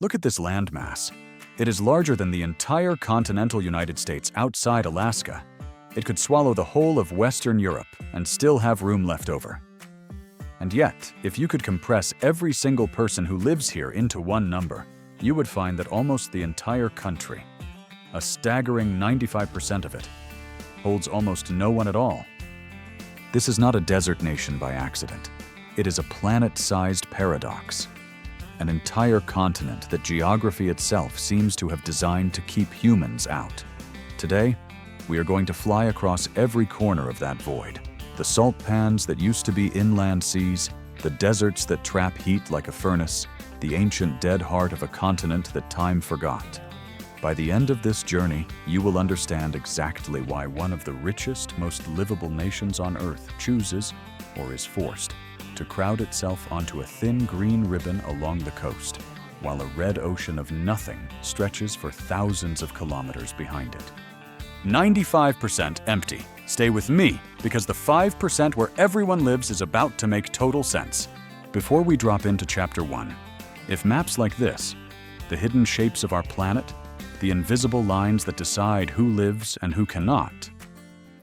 Look at this landmass. It is larger than the entire continental United States outside Alaska. It could swallow the whole of Western Europe and still have room left over. And yet, if you could compress every single person who lives here into one number, you would find that almost the entire country, a staggering 95% of it, holds almost no one at all. This is not a desert nation by accident. It is a planet-sized paradox, an entire continent that geography itself seems to have designed to keep humans out. Today, we are going to fly across every corner of that void. The salt pans that used to be inland seas, the deserts that trap heat like a furnace, the ancient dead heart of a continent that time forgot. By the end of this journey, you will understand exactly why one of the richest, most livable nations on Earth chooses, or is forced, to crowd itself onto a thin green ribbon along the coast, while a red ocean of nothing stretches for thousands of kilometers behind it. 95% empty. Stay with me, because the 5% where everyone lives is about to make total sense. Before we drop into Chapter 1, if maps like this, the hidden shapes of our planet, the invisible lines that decide who lives and who cannot,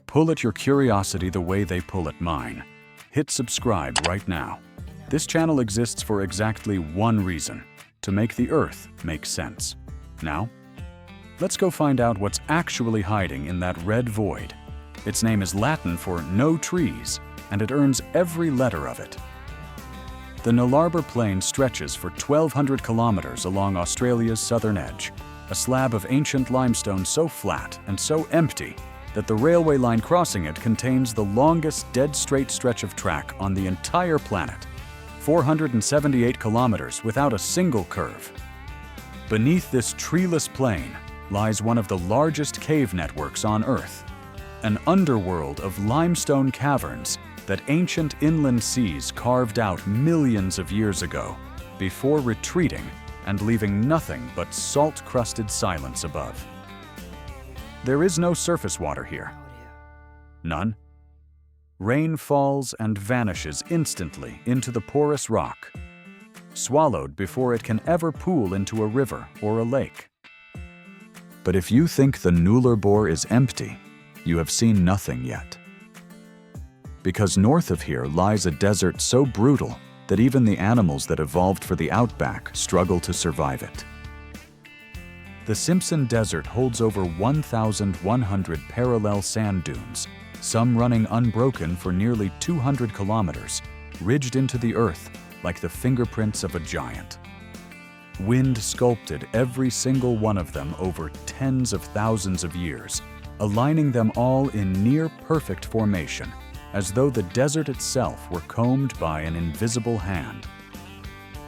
pull at your curiosity the way they pull at mine, hit subscribe right now. This channel exists for exactly one reason: to make the Earth make sense. Now, let's go find out what's actually hiding in that red void. Its name is Latin for no trees, and it earns every letter of it. The Nullarbor Plain stretches for 1,200 kilometers along Australia's southern edge, a slab of ancient limestone so flat and so empty that the railway line crossing it contains the longest dead-straight stretch of track on the entire planet, 478 kilometers without a single curve. Beneath this treeless plain lies one of the largest cave networks on Earth, an underworld of limestone caverns that ancient inland seas carved out millions of years ago, before retreating and leaving nothing but salt-crusted silence above. There is no surface water here. None. Rain falls and vanishes instantly into the porous rock, swallowed before it can ever pool into a river or a lake. But if you think the Nullarbor is empty, you have seen nothing yet. Because north of here lies a desert so brutal that even the animals that evolved for the Outback struggle to survive it. The Simpson Desert holds over 1,100 parallel sand dunes, some running unbroken for nearly 200 kilometers, ridged into the earth like the fingerprints of a giant. Wind sculpted every single one of them over tens of thousands of years, aligning them all in near-perfect formation, as though the desert itself were combed by an invisible hand.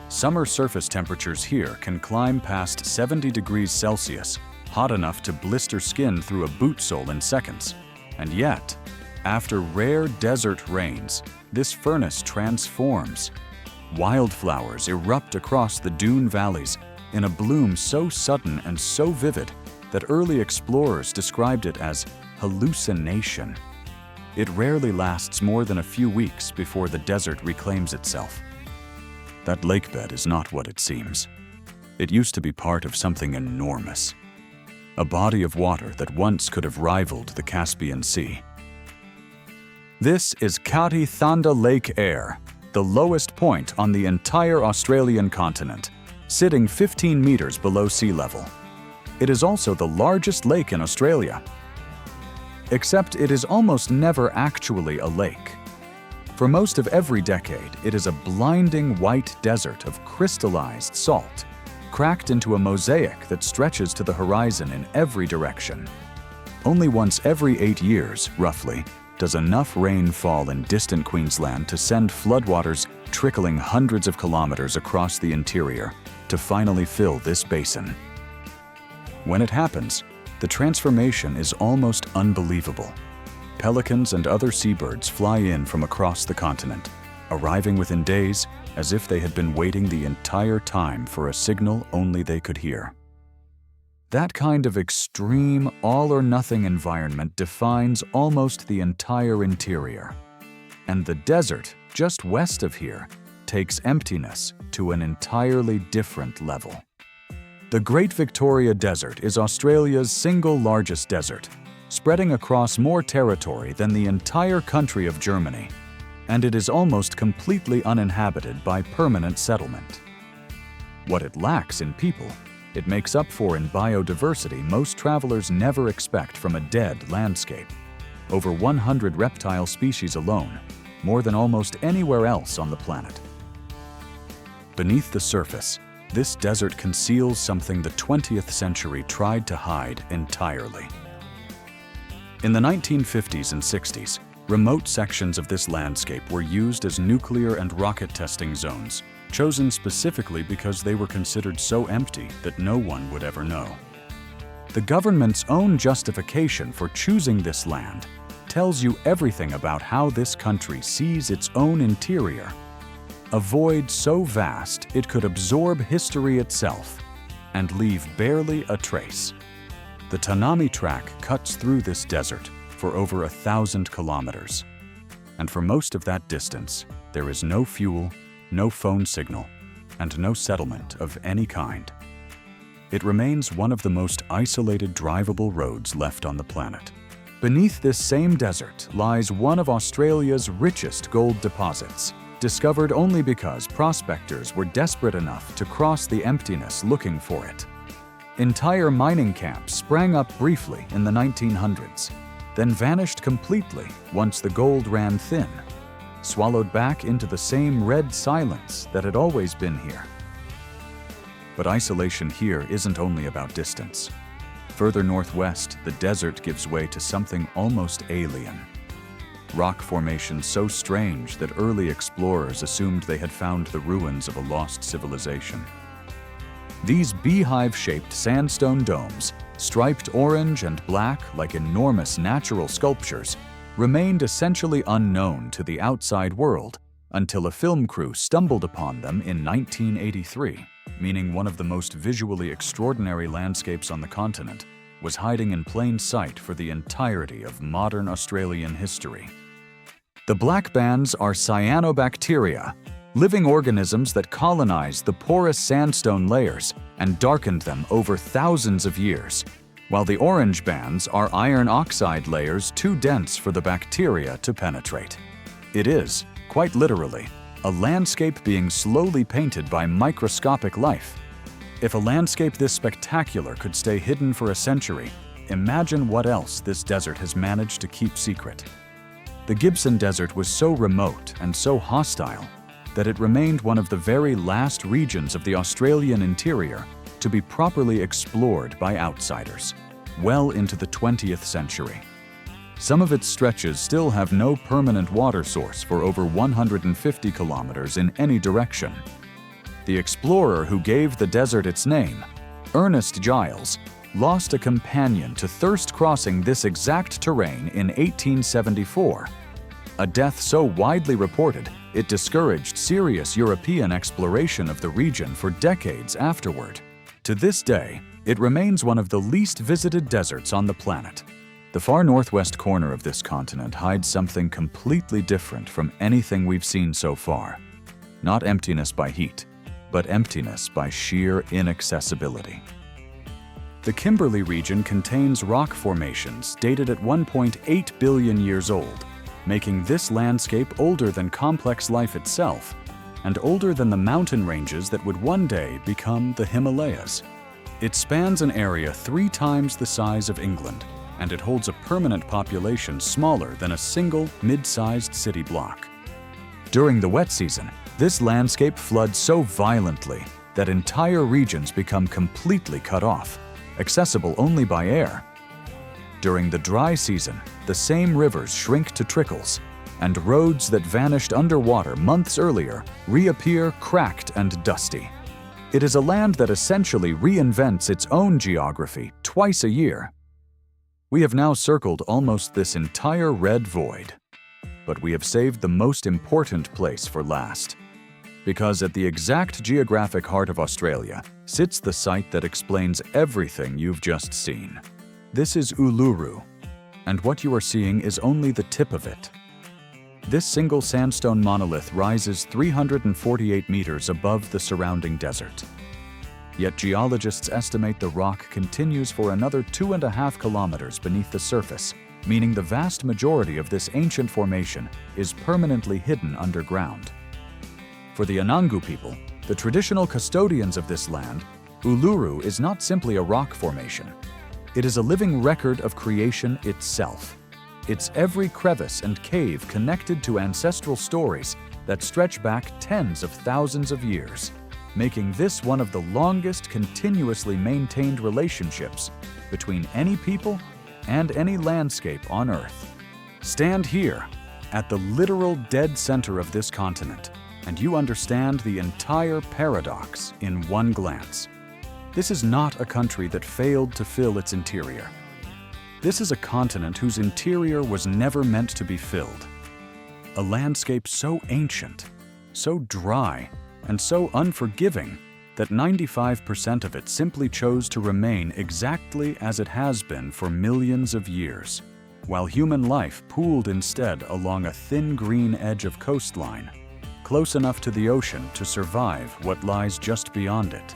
Summer surface temperatures here can climb past 70 degrees Celsius, hot enough to blister skin through a boot sole in seconds. And yet, after rare desert rains, this furnace transforms. Wildflowers erupt across the dune valleys in a bloom so sudden and so vivid that early explorers described it as hallucination. It rarely lasts more than a few weeks before the desert reclaims itself. That lake bed is not what it seems. It used to be part of something enormous, a body of water that once could have rivaled the Caspian Sea. This is Kati Thanda-Lake, Eyre, the lowest point on the entire Australian continent, sitting 15 meters below sea level. It is also the largest lake in Australia. Except it is almost never actually a lake. For most of every decade, it is a blinding white desert of crystallized salt, cracked into a mosaic that stretches to the horizon in every direction. Only once every 8 years, roughly, does enough rain fall in distant Queensland to send floodwaters trickling hundreds of kilometers across the interior to finally fill this basin. When it happens, the transformation is almost unbelievable. Pelicans and other seabirds fly in from across the continent, arriving within days as if they had been waiting the entire time for a signal only they could hear. That kind of extreme, all-or-nothing environment defines almost the entire interior. And the desert, just west of here, takes emptiness to an entirely different level. The Great Victoria Desert is Australia's single largest desert, spreading across more territory than the entire country of Germany, and it is almost completely uninhabited by permanent settlement. What it lacks in people, it makes up for in biodiversity most travelers never expect from a dead landscape. Over 100 reptile species alone, more than almost anywhere else on the planet. Beneath the surface, this desert conceals something the 20th century tried to hide entirely. In the 1950s and 60s, remote sections of this landscape were used as nuclear and rocket testing zones, chosen specifically because they were considered so empty that no one would ever know. The government's own justification for choosing this land tells you everything about how this country sees its own interior. A void so vast it could absorb history itself and leave barely a trace. The Tanami track cuts through this desert for over 1,000 kilometers. And for most of that distance, there is no fuel, no phone signal, and no settlement of any kind. It remains one of the most isolated drivable roads left on the planet. Beneath this same desert lies one of Australia's richest gold deposits, discovered only because prospectors were desperate enough to cross the emptiness looking for it. Entire mining camps sprang up briefly in the 1900s, then vanished completely once the gold ran thin, swallowed back into the same red silence that had always been here. But isolation here isn't only about distance. Further northwest, the desert gives way to something almost alien. Rock formations so strange that early explorers assumed they had found the ruins of a lost civilization. These beehive-shaped sandstone domes, striped orange and black like enormous natural sculptures, remained essentially unknown to the outside world until a film crew stumbled upon them in 1983, meaning one of the most visually extraordinary landscapes on the continent was hiding in plain sight for the entirety of modern Australian history. The black bands are cyanobacteria, living organisms that colonized the porous sandstone layers and darkened them over thousands of years, while the orange bands are iron oxide layers too dense for the bacteria to penetrate. It is, quite literally, a landscape being slowly painted by microscopic life. If a landscape this spectacular could stay hidden for a century, imagine what else this desert has managed to keep secret. The Gibson Desert was so remote and so hostile that it remained one of the very last regions of the Australian interior to be properly explored by outsiders, well into the 20th century. Some of its stretches still have no permanent water source for over 150 kilometers in any direction. The explorer who gave the desert its name, Ernest Giles, lost a companion to thirst crossing this exact terrain in 1874. A death so widely reported, it discouraged serious European exploration of the region for decades afterward. To this day, it remains one of the least visited deserts on the planet. The far northwest corner of this continent hides something completely different from anything we've seen so far. Not emptiness by heat, but emptiness by sheer inaccessibility. The Kimberley region contains rock formations dated at 1.8 billion years old, making this landscape older than complex life itself, and older than the mountain ranges that would one day become the Himalayas. It spans an area 3 times the size of England, and it holds a permanent population smaller than a single mid-sized city block. During the wet season, this landscape floods so violently that entire regions become completely cut off, accessible only by air. During the dry season, the same rivers shrink to trickles, and roads that vanished underwater months earlier reappear cracked and dusty. It is a land that essentially reinvents its own geography twice a year. We have now circled almost this entire red void, but we have saved the most important place for last. Because at the exact geographic heart of Australia sits the site that explains everything you've just seen. This is Uluru, and what you are seeing is only the tip of it. This single sandstone monolith rises 348 meters above the surrounding desert. Yet geologists estimate the rock continues for another 2.5 kilometers beneath the surface, meaning the vast majority of this ancient formation is permanently hidden underground. For the Anangu people, the traditional custodians of this land, Uluru is not simply a rock formation. It is a living record of creation itself. Its every crevice and cave connected to ancestral stories that stretch back tens of thousands of years, making this one of the longest continuously maintained relationships between any people and any landscape on Earth. Stand here, at the literal dead center of this continent, and you understand the entire paradox in one glance. This is not a country that failed to fill its interior. This is a continent whose interior was never meant to be filled. A landscape so ancient, so dry, and so unforgiving that 95% of it simply chose to remain exactly as it has been for millions of years, while human life pooled instead along a thin green edge of coastline, close enough to the ocean to survive what lies just beyond it.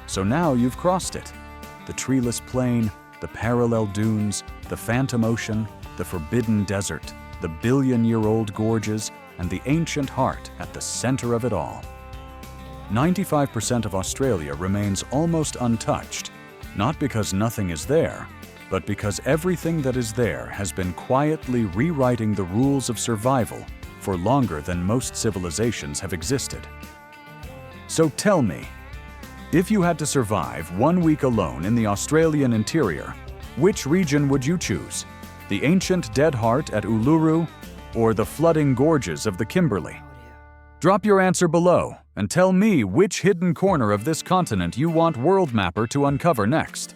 So now you've crossed it. The treeless plain, the parallel dunes, the phantom ocean, the forbidden desert, the billion-year-old gorges, and the ancient heart at the center of it all. 95% of Australia remains almost untouched, not because nothing is there, but because everything that is there has been quietly rewriting the rules of survival for longer than most civilizations have existed. So tell me, if you had to survive 1 week alone in the Australian interior, which region would you choose? The ancient dead heart at Uluru or the flooding gorges of the Kimberley? Drop your answer below and tell me which hidden corner of this continent you want World Mapper to uncover next.